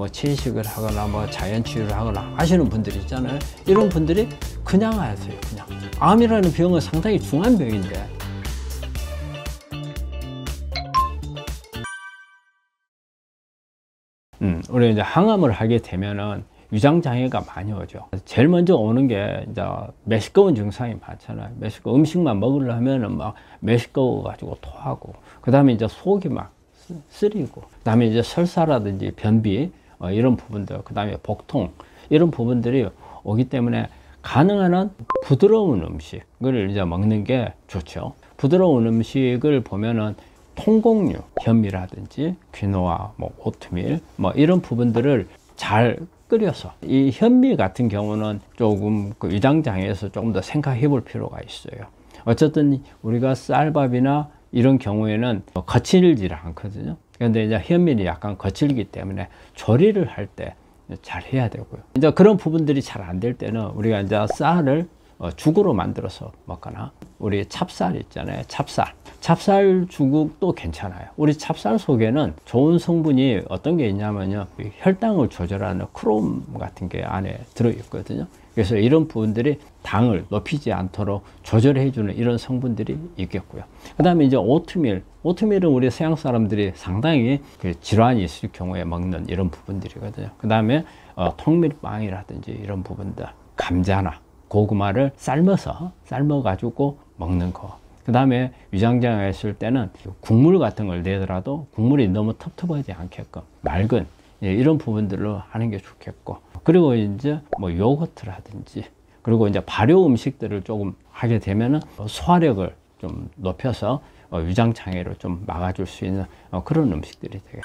뭐 채식을 하거나 뭐 자연치유를 하거나 하시는 분들이 있잖아요. 이런 분들이 그냥 하세요. 그냥 암이라는 병은 상당히 중한 병인데 우리 이제 항암을 하게 되면은 위장장애가 많이 오죠. 제일 먼저 오는 게 이제 메시꺼운 증상이 많잖아요. 메시꺼 음식만 먹으려면은 막 메시꺼워 가지고 토하고, 그 다음에 이제 속이 막 쓰리고, 그 다음에 이제 설사라든지 변비 이런 부분들, 그 다음에 복통 이런 부분들이 오기 때문에 가능한 한 부드러운 음식을 이제 먹는 게 좋죠. 부드러운 음식을 보면은 통곡류, 현미라든지 귀노아, 뭐 오트밀, 뭐 이런 부분들을 잘 끓여서, 이 현미 같은 경우는 조금 그 위장장애에서 조금 더 생각해 볼 필요가 있어요. 어쨌든 우리가 쌀밥이나 이런 경우에는 거칠지를 않거든요. 그런데 이제 현미는 약간 거칠기 때문에 조리를 할 때 잘 해야 되고요. 이제 그런 부분들이 잘 안 될 때는 우리가 이제 쌀을 죽으로 만들어서 먹거나, 우리 찹쌀 있잖아요. 찹쌀 죽도 괜찮아요. 우리 찹쌀 속에는 좋은 성분이 어떤 게 있냐면요, 혈당을 조절하는 크롬 같은 게 안에 들어 있거든요. 그래서 이런 부분들이 당을 높이지 않도록 조절해 주는 이런 성분들이 있겠고요. 그 다음에 이제 오트밀은 우리 서양 사람들이 상당히 그 질환이 있을 경우에 먹는 이런 부분들이거든요. 그 다음에 통밀빵이라든지 이런 부분들, 감자나 고구마를 삶아 가지고 먹는 거. 그 다음에 위장장애가 있을 때는 국물 같은 걸 내더라도 국물이 너무 텁텁하지 않게끔 맑은 이런 부분들로 하는 게 좋겠고, 그리고 이제 뭐 요거트라든지, 그리고 이제 발효 음식들을 조금 하게 되면은 소화력을 좀 높여서 위장장애를 좀 막아줄 수 있는 그런 음식들이 되겠습니다.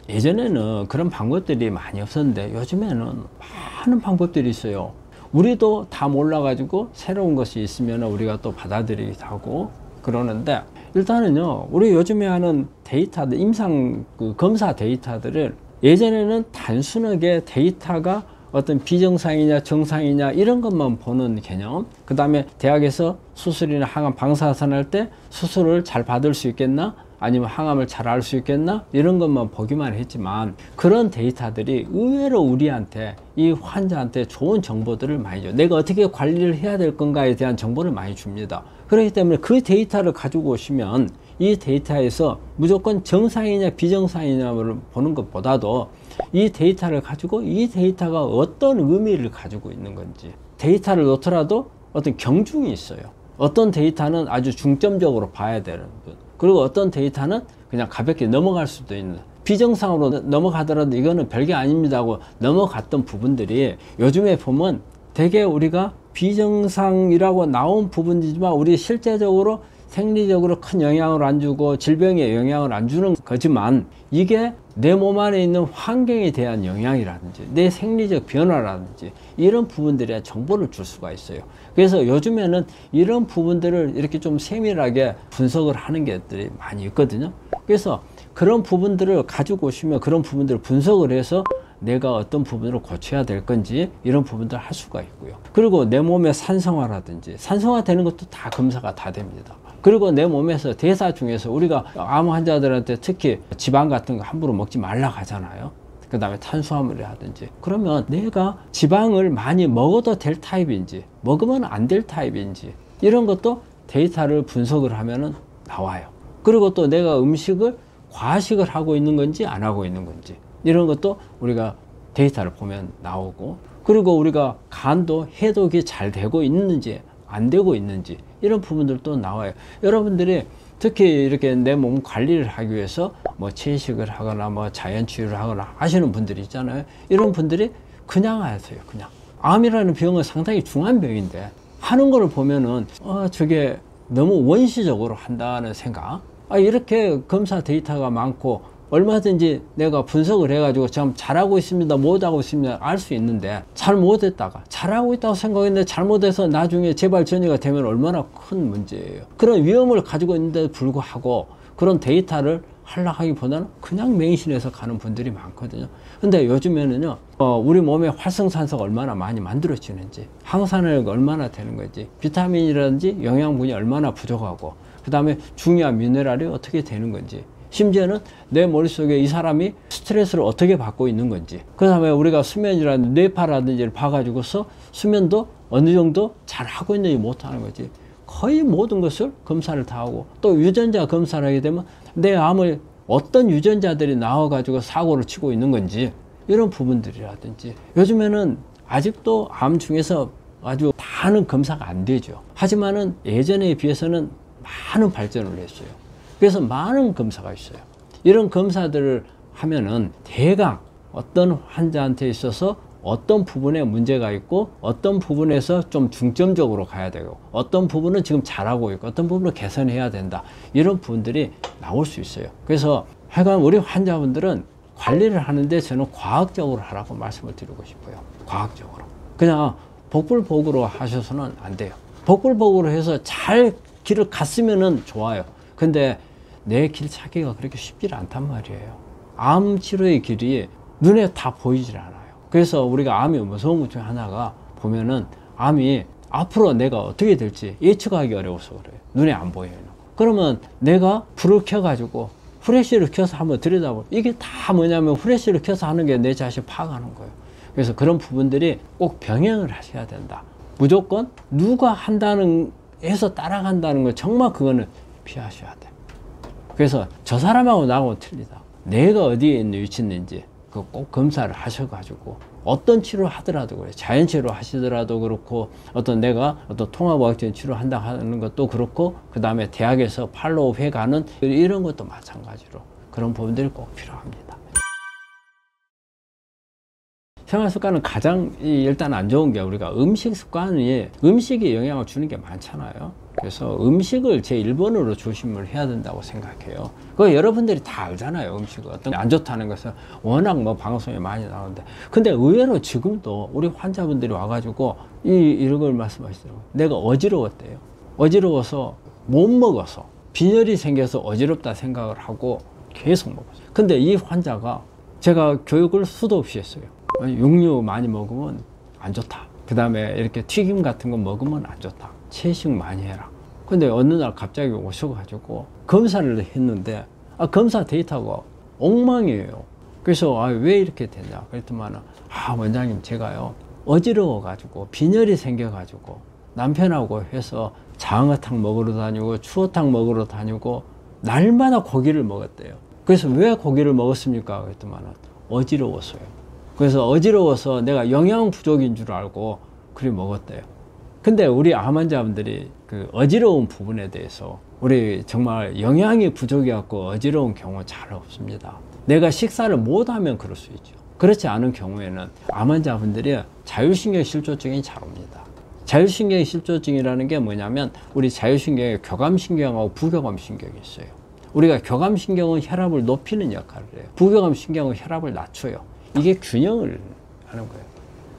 예전에는 그런 방법들이 많이 없었는데 요즘에는 많은 방법들이 있어요. 우리도 다 몰라가지고 새로운 것이 있으면 우리가 또 받아들이기도 하고 그러는데, 일단은요, 우리 요즘에 하는 데이터들, 임상 검사 데이터들을, 예전에는 단순하게 데이터가 어떤 비정상이냐 정상이냐 이런 것만 보는 개념, 그 다음에 대학에서 수술이나 항암 방사선 할 때 수술을 잘 받을 수 있겠나, 아니면 항암을 잘 알 수 있겠나, 이런 것만 보기만 했지만, 그런 데이터들이 의외로 우리한테, 이 환자한테 좋은 정보들을 많이 줘요. 내가 어떻게 관리를 해야 될 건가에 대한 정보를 많이 줍니다. 그렇기 때문에 그 데이터를 가지고 오시면 이 데이터에서 무조건 정상이냐 비정상이냐를 보는 것보다도 이 데이터를 가지고 이 데이터가 어떤 의미를 가지고 있는 건지, 데이터를 놓더라도 어떤 경중이 있어요. 어떤 데이터는 아주 중점적으로 봐야 되는 분, 그리고 어떤 데이터는 그냥 가볍게 넘어갈 수도 있는, 비정상으로 넘어가더라도 이거는 별게 아닙니다 하고 넘어갔던 부분들이 요즘에 보면 되게 우리가 비정상이라고 나온 부분이지만 우리 실제적으로 생리적으로 큰 영향을 안 주고 질병에 영향을 안 주는 거지만, 이게 내 몸 안에 있는 환경에 대한 영향이라든지 내 생리적 변화라든지 이런 부분들에 대한 정보를 줄 수가 있어요. 그래서 요즘에는 이런 부분들을 이렇게 좀 세밀하게 분석을 하는 것들이 많이 있거든요. 그래서 그런 부분들을 가지고 오시면 그런 부분들을 분석을 해서 내가 어떤 부분으로 고쳐야 될 건지 이런 부분들을 할 수가 있고요. 그리고 내 몸의 산성화라든지, 산성화 되는 것도 다 검사가 다 됩니다. 그리고 내 몸에서 대사 중에서 우리가 암 환자들한테 특히 지방 같은 거 함부로 먹지 말라고 하잖아요. 그 다음에 탄수화물이라든지, 그러면 내가 지방을 많이 먹어도 될 타입인지 먹으면 안 될 타입인지 이런 것도 데이터를 분석을 하면은 나와요. 그리고 또 내가 음식을 과식을 하고 있는 건지 안 하고 있는 건지 이런 것도 우리가 데이터를 보면 나오고, 그리고 우리가 간도 해독이 잘 되고 있는지 안 되고 있는지 이런 부분들도 나와요. 여러분들이 특히 이렇게 내 몸 관리를 하기 위해서 뭐 채식을 하거나 뭐 자연치유를 하거나 하시는 분들이 있잖아요. 이런 분들이 그냥 하세요. 그냥 암이라는 병은 상당히 중한 병인데 하는 거를 보면은 저게 너무 원시적으로 한다는 생각, 이렇게 검사 데이터가 많고 얼마든지 내가 분석을 해가지고 참 잘하고 있습니다, 못하고 있습니다 알 수 있는데, 잘못했다가 잘하고 있다고 생각했는데 잘못해서 나중에 재발 전이가 되면 얼마나 큰 문제예요. 그런 위험을 가지고 있는데도 불구하고 그런 데이터를 하려고 하기보다는 그냥 맹신해서 가는 분들이 많거든요. 근데 요즘에는요, 우리 몸에 활성산소가 얼마나 많이 만들어지는지, 항산화가 얼마나 되는 건지, 비타민이라든지 영양분이 얼마나 부족하고, 그 다음에 중요한 미네랄이 어떻게 되는 건지, 심지어는 내 머릿속에 이 사람이 스트레스를 어떻게 받고 있는 건지, 그 다음에 우리가 수면이라든지 뇌파라든지를 봐가지고서 수면도 어느 정도 잘 하고 있는지 못하는 거지. 거의 모든 것을 검사를 다 하고, 또 유전자 검사를 하게 되면 내 암을 어떤 유전자들이 나와가지고 사고를 치고 있는 건지, 이런 부분들이라든지. 요즘에는 아직도 암 중에서 아주 다는 검사가 안 되죠. 하지만은 예전에 비해서는 많은 발전을 했어요. 그래서 많은 검사가 있어요. 이런 검사들을 하면은 대강 어떤 환자한테 있어서 어떤 부분에 문제가 있고, 어떤 부분에서 좀 중점적으로 가야 되고, 어떤 부분은 지금 잘하고 있고, 어떤 부분은 개선해야 된다, 이런 부분들이 나올 수 있어요. 그래서 하여간 우리 환자분들은 관리를 하는데 저는 과학적으로 하라고 말씀을 드리고 싶어요. 과학적으로. 그냥 복불복으로 하셔서는 안 돼요. 복불복으로 해서 잘 길을 갔으면은 좋아요. 근데 내 길 찾기가 그렇게 쉽지 않단 말이에요. 암 치료의 길이 눈에 다 보이질 않아요. 그래서 우리가 암이 무서운 것 중에 하나가 보면은, 암이 앞으로 내가 어떻게 될지 예측하기 어려워서 그래요. 눈에 안 보여요. 그러면 내가 불을 켜가지고 후레쉬를 켜서 한번 들여다보면, 이게 다 뭐냐면 후레쉬를 켜서 하는 게 내 자신 파악하는 거예요. 그래서 그런 부분들이 꼭 병행을 하셔야 된다. 무조건 누가 한다는 해서 따라간다는 거, 정말 그거는 피하셔야 돼. 그래서 저 사람하고 나하고 틀리다. 내가 어디에 있는 위치에 있는지 그 꼭 검사를 하셔가지고, 어떤 치료를 하더라도 그래. 자연치료 하시더라도 그렇고, 어떤 내가 어떤 통합의학적인 치료 한다 하는 것도 그렇고, 그 다음에 대학에서 팔로우 해 가는 이런 것도 마찬가지로 그런 부분들이 꼭 필요합니다. 생활 습관은 가장 일단 안 좋은 게, 우리가 음식 습관이, 음식이 영향을 주는 게 많잖아요. 그래서 음식을 제 1번으로 조심을 해야 된다고 생각해요. 그거 여러분들이 다 알잖아요. 음식은 어떤 게 안 좋다는 것은 워낙 뭐 방송에 많이 나오는데, 근데 의외로 지금도 우리 환자분들이 와가지고 이런 걸 말씀하시더라고요. 내가 어지러웠대요. 어지러워서 못 먹어서, 빈혈이 생겨서 어지럽다 생각을 하고 계속 먹었어요. 근데 이 환자가, 제가 교육을 수도 없이 했어요. 육류 많이 먹으면 안 좋다. 그 다음에 이렇게 튀김 같은 거 먹으면 안 좋다. 채식 많이 해라. 근데 어느 날 갑자기 오셔가지고 검사를 했는데, 검사 데이터가 엉망이에요. 그래서 왜 이렇게 됐냐 그랬더니, 원장님, 제가요 어지러워가지고 빈혈이 생겨가지고 남편하고 해서 장어탕 먹으러 다니고 추어탕 먹으러 다니고 날마다 고기를 먹었대요. 그래서 왜 고기를 먹었습니까 그랬더니, 어지러웠어요. 그래서 어지러워서 내가 영양 부족인 줄 알고 그리 먹었대요. 근데 우리 암 환자분들이 그 어지러운 부분에 대해서, 우리 정말 영양이 부족해갖고 어지러운 경우 잘 없습니다. 내가 식사를 못하면 그럴 수 있죠. 그렇지 않은 경우에는 암 환자분들이 자율신경 실조증이 잘 옵니다. 자율신경 실조증이라는 게 뭐냐면, 우리 자율신경에 교감신경하고 부교감신경이 있어요. 우리가 교감신경은 혈압을 높이는 역할을 해요. 부교감신경은 혈압을 낮춰요. 이게 균형을 하는 거예요.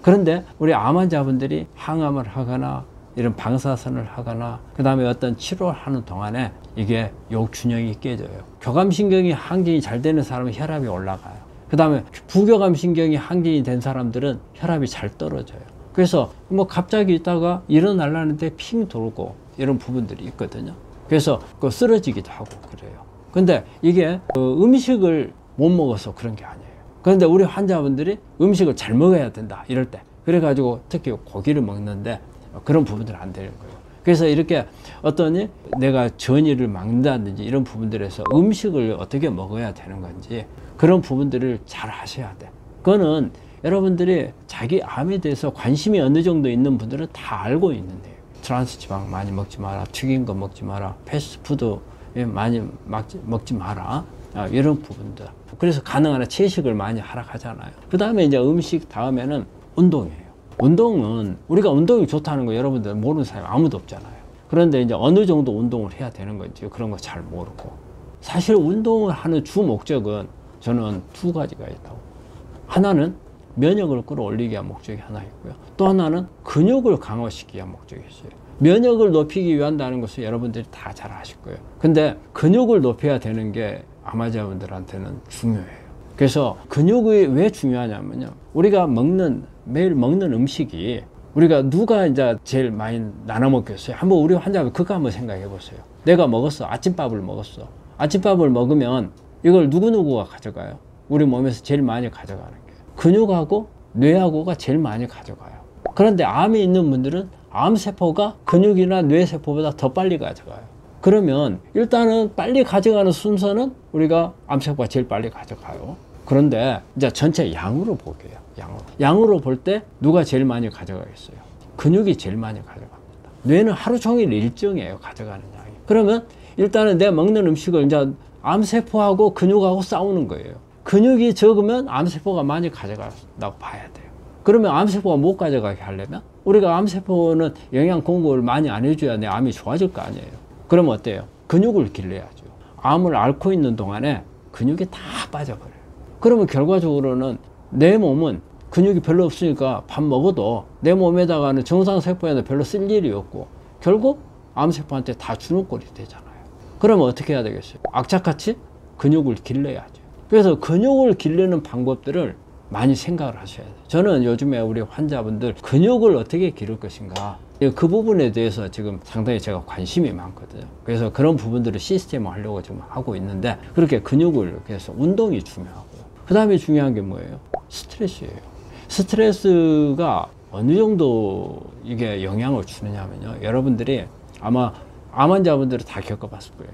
그런데 우리 암 환자분들이 항암을 하거나 이런 방사선을 하거나, 그 다음에 어떤 치료를 하는 동안에 이게 요 균형이 깨져요. 교감신경이 항진이 잘 되는 사람은 혈압이 올라가요. 그 다음에 부교감신경이 항진이 된 사람들은 혈압이 잘 떨어져요. 그래서 뭐 갑자기 있다가 일어나려는데 핑 돌고 이런 부분들이 있거든요. 그래서 그 쓰러지기도 하고 그래요. 근데 이게 음식을 못 먹어서 그런 게 아니에요. 그런데 우리 환자분들이 음식을 잘 먹어야 된다 이럴 때, 그래가지고 특히 고기를 먹는데 그런 부분들은 안 되는 거예요. 그래서 이렇게 어떤 내가 전이를 막는다든지 이런 부분들에서 음식을 어떻게 먹어야 되는 건지, 그런 부분들을 잘 하셔야 돼. 그거는 여러분들이 자기 암에 대해서 관심이 어느 정도 있는 분들은 다 알고 있는데요. 트랜스 지방 많이 먹지 마라, 튀긴 거 먹지 마라, 패스트푸드 많이 먹지 마라, 이런 부분들. 그래서 가능한 한 채식을 많이 하라 하잖아요. 그 다음에 이제 음식 다음에는 운동이에요. 운동은, 우리가 운동이 좋다는 거 여러분들 모르는 사람이 아무도 없잖아요. 그런데 이제 어느 정도 운동을 해야 되는 건지 그런 거 잘 모르고, 사실 운동을 하는 주 목적은 저는 두 가지가 있다고. 하나는 면역을 끌어올리기 위한 목적이 하나 있고요. 또 하나는 근육을 강화시키기 위한 목적이 있어요. 면역을 높이기 위한다는 것을 여러분들이 다 잘 아실 거예요. 근데 근육을 높여야 되는 게 암 환자분들한테는 중요해요. 그래서 근육이 왜 중요하냐면요, 우리가 매일 먹는 음식이, 우리가 누가 이제 제일 많이 나눠 먹겠어요? 우리 환자분 그거 한번 생각해 보세요. 내가 먹었어. 아침밥을 먹었어. 아침밥을 먹으면 이걸 누구누구가 가져가요? 우리 몸에서 제일 많이 가져가는 게 근육하고 뇌하고가 제일 많이 가져가요. 그런데 암이 있는 분들은 암세포가 근육이나 뇌세포보다 더 빨리 가져가요. 그러면 일단은 빨리 가져가는 순서는 우리가 암세포가 제일 빨리 가져가요. 그런데 이제 전체 양으로 볼게요. 양으로 볼 때 누가 제일 많이 가져가겠어요? 근육이 제일 많이 가져갑니다. 뇌는 하루 종일 일정이에요. 가져가는 양이. 그러면 일단은 내가 먹는 음식을 이제 암세포하고 근육하고 싸우는 거예요. 근육이 적으면 암세포가 많이 가져간다고 봐야 돼요. 그러면 암세포가 못 가져가게 하려면 우리가 암세포는 영양 공급을 많이 안 해줘야 내 암이 좋아질 거 아니에요. 그럼 어때요? 근육을 길러야죠. 암을 앓고 있는 동안에 근육이 다 빠져버려요. 그러면 결과적으로는 내 몸은 근육이 별로 없으니까 밥 먹어도 내 몸에다가는 정상세포에는 별로 쓸 일이 없고 결국 암세포한테 다 주는 꼴이 되잖아요. 그러면 어떻게 해야 되겠어요? 악착같이 근육을 길러야죠. 그래서 근육을 기르는 방법들을 많이 생각을 하셔야 돼요. 저는 요즘에 우리 환자분들 근육을 어떻게 기를 것인가 그 부분에 대해서 지금 상당히 제가 관심이 많거든요. 그래서 그런 부분들을 시스템을 하려고 지금 하고 있는데 그렇게 근육을 위해서 운동이 중요하고요. 그 다음에 중요한 게 뭐예요? 스트레스예요. 스트레스가 어느 정도 이게 영향을 주느냐면요. 여러분들이 아마 암 환자분들은 다 겪어봤을 거예요.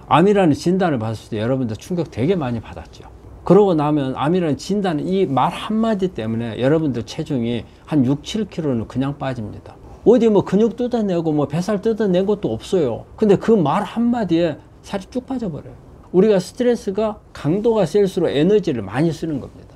암이라는 진단을 받았을 때 여러분들 충격 되게 많이 받았죠. 그러고 나면 암이라는 진단, 이 말 한마디 때문에 여러분들 체중이 한 6, 7kg는 그냥 빠집니다. 어디 뭐 근육 뜯어내고 뭐 뱃살 뜯어낸 것도 없어요. 근데 그 말 한마디에 살이 쭉 빠져버려요. 우리가 스트레스가 강도가 셀수록 에너지를 많이 쓰는 겁니다.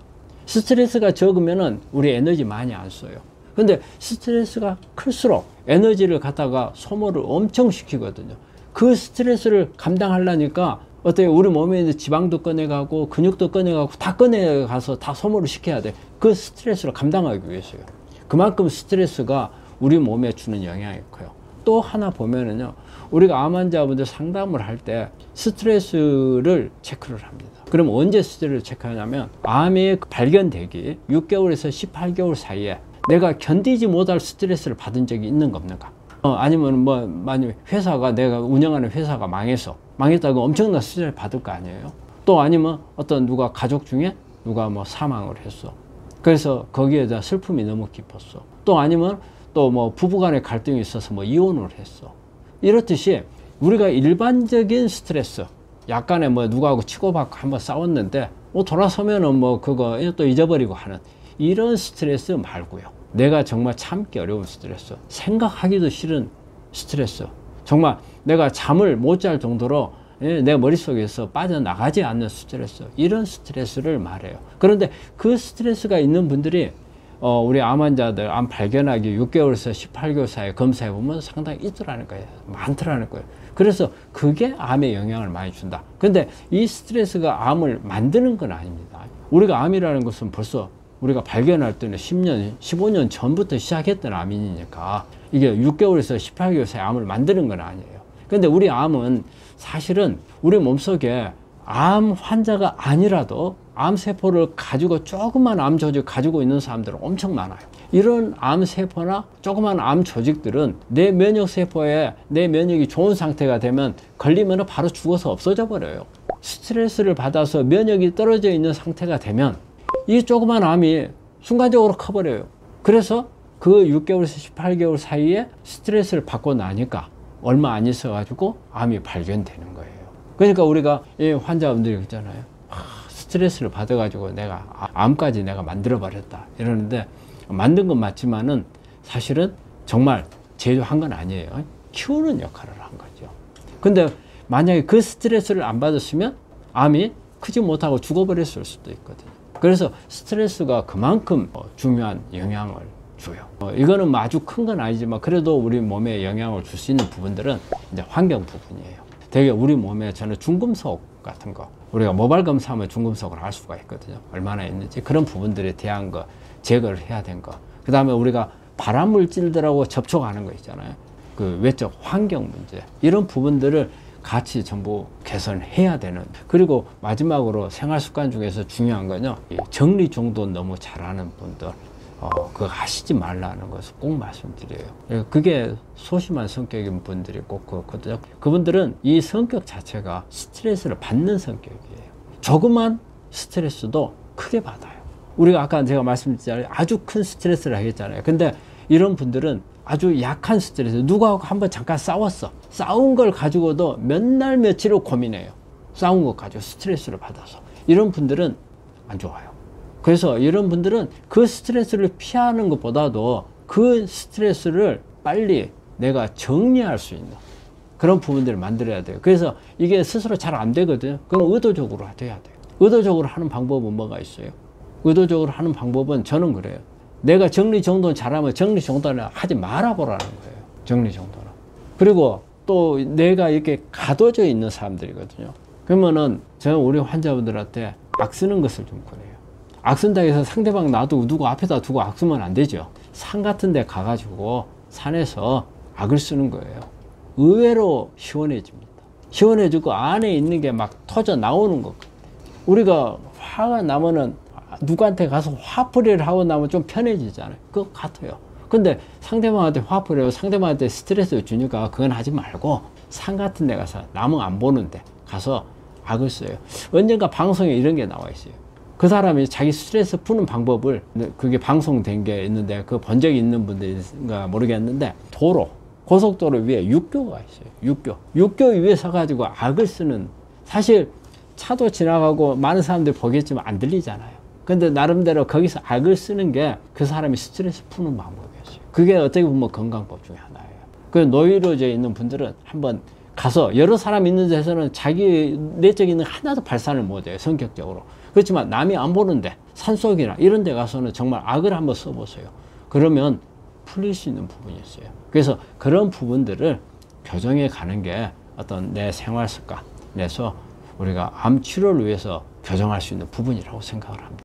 스트레스가 적으면은 우리 에너지 많이 안 써요. 근데 스트레스가 클수록 에너지를 갖다가 소모를 엄청 시키거든요. 그 스트레스를 감당하려니까 어때요? 우리 몸에 있는 지방도 꺼내가고 근육도 꺼내가고 다 꺼내가서 다 소모를 시켜야 돼. 그 스트레스를 감당하기 위해서요. 그만큼 스트레스가 우리 몸에 주는 영향이 커요. 또 하나 보면은요, 우리가 암 환자분들 상담을 할 때 스트레스를 체크를 합니다. 그럼 언제 스트레스를 체크하냐면 암이 발견되기 6개월에서 18개월 사이에 내가 견디지 못할 스트레스를 받은 적이 있는 겁니까? 아니면 뭐 만약 회사가 내가 운영하는 회사가 망했다고 엄청난 스트레스를 받을 거 아니에요. 또 아니면 어떤 누가 가족 중에 누가 뭐 사망을 했어. 그래서 거기에 대한 슬픔이 너무 깊었어. 또 아니면 또 뭐 부부간의 갈등이 있어서 뭐 이혼을 했어. 이렇듯이 우리가 일반적인 스트레스, 약간의 뭐 누구하고 치고받고 한번 싸웠는데 뭐 돌아서면은 뭐 그거 또 잊어버리고 하는 이런 스트레스 말고요. 내가 정말 참기 어려운 스트레스, 생각하기도 싫은 스트레스, 정말 내가 잠을 못 잘 정도로 내 머릿속에서 빠져나가지 않는 스트레스, 이런 스트레스를 말해요. 그런데 그 스트레스가 있는 분들이 우리 암 환자들 암 발견하기 6개월에서 18개월 사이에 검사해보면 상당히 있더라는 거예요. 많더라는 거예요. 그래서 그게 암에 영향을 많이 준다. 근데 이 스트레스가 암을 만드는 건 아닙니다. 우리가 암이라는 것은 벌써 우리가 발견할 때는 10년, 15년 전부터 시작했던 암이니까 이게 6개월에서 18개월 사이 암을 만드는 건 아니에요. 근데 우리 암은 사실은 우리 몸속에 암 환자가 아니라도 암세포를 가지고 조그만 암 조직 가지고 있는 사람들은 엄청 많아요. 이런 암세포나 조그만 암 조직들은 내 면역세포에 내 면역이 좋은 상태가 되면 걸리면 바로 죽어서 없어져 버려요. 스트레스를 받아서 면역이 떨어져 있는 상태가 되면 이 조그만 암이 순간적으로 커버려요. 그래서 그 6개월에서 18개월 사이에 스트레스를 받고 나니까 얼마 안 있어 가지고 암이 발견되는 거예요. 그러니까 우리가 이 환자분들이 있잖아요. 스트레스를 받아 가지고 내가 암까지 내가 만들어 버렸다 이러는데, 만든 건 맞지만은 사실은 정말 제조한 건 아니에요. 키우는 역할을 한 거죠. 근데 만약에 그 스트레스를 안 받았으면 암이 크지 못하고 죽어버렸을 수도 있거든요. 그래서 스트레스가 그만큼 중요한 영향을 줘요. 이거는 아주 큰 건 아니지만 그래도 우리 몸에 영향을 줄 수 있는 부분들은 이제 환경 부분이에요. 되게 우리 몸에 저는 중금속 같은 거, 우리가 모발 검사하면 중금속을 알 수가 있거든요. 얼마나 있는지 그런 부분들에 대한 거 제거를 해야 된 거. 그 다음에 우리가 발암물질들하고 접촉하는 거 있잖아요. 그 외적 환경 문제, 이런 부분들을 같이 전부 개선해야 되는. 그리고 마지막으로 생활습관 중에서 중요한 건요, 정리정돈 너무 잘하는 분들 그거 하시지 말라는 것을 꼭 말씀드려요. 그게 소심한 성격인 분들이 꼭 그렇거든요. 그분들은 이 성격 자체가 스트레스를 받는 성격이에요. 조그만 스트레스도 크게 받아요. 우리가 아까 제가 말씀드렸잖아요. 아주 큰 스트레스를 하겠잖아요. 근데 이런 분들은 아주 약한 스트레스, 누구하고 한번 잠깐 싸웠어. 싸운 걸 가지고도 몇 날 며칠을 고민해요. 싸운 것 가지고 스트레스를 받아서. 이런 분들은 안 좋아요. 그래서 이런 분들은 그 스트레스를 피하는 것보다도 그 스트레스를 빨리 내가 정리할 수 있는 그런 부분들을 만들어야 돼요. 그래서 이게 스스로 잘 안 되거든요. 그럼 의도적으로 돼야 돼요. 의도적으로 하는 방법은 뭐가 있어요? 의도적으로 하는 방법은 저는 그래요. 내가 정리정돈 잘하면 정리정돈을 하지 말아보라는 거예요. 정리정돈을. 그리고 또 내가 이렇게 가둬져 있는 사람들이거든요. 그러면은 저는 우리 환자분들한테 악 쓰는 것을 좀 권해요. 악 쓴다고 해서 상대방 놔두고 누구 앞에다 두고 악 쓰면 안 되죠. 산 같은 데 가가지고 산에서 악을 쓰는 거예요. 의외로 시원해집니다. 시원해지고 안에 있는 게 막 터져 나오는 것. 우리가 화가 나면은 누구한테 가서 화풀이를 하고 나면 좀 편해지잖아요. 그거 같아요. 근데 상대방한테 화풀이하고 상대방한테 스트레스를 주니까 그건 하지 말고 산 같은 데 가서 남은 안 보는데 가서 악을 써요. 언젠가 방송에 이런 게 나와 있어요. 그 사람이 자기 스트레스 푸는 방법을, 그게 방송된 게 있는데 그 본 적이 있는 분들인가 모르겠는데, 도로, 고속도로 위에 육교가 있어요. 육교 위에 서가지고 악을 쓰는, 사실 차도 지나가고 많은 사람들이 보겠지만 안 들리잖아요. 근데 나름대로 거기서 악을 쓰는 게 그 사람이 스트레스 푸는 방법이었어요. 그게 어떻게 보면 건강법 중에 하나예요. 그 노이로제 있는 분들은 한번 가서, 여러 사람 있는 데서는 자기 내적인 하나도 발산을 못해요. 성격적으로. 그렇지만 남이 안 보는데 산속이나 이런 데 가서는 정말 악을 한번 써보세요. 그러면 풀릴 수 있는 부분이 있어요. 그래서 그런 부분들을 교정해 가는 게 어떤 내 생활 습관에서 우리가 암 치료를 위해서 교정할 수 있는 부분이라고 생각을 합니다.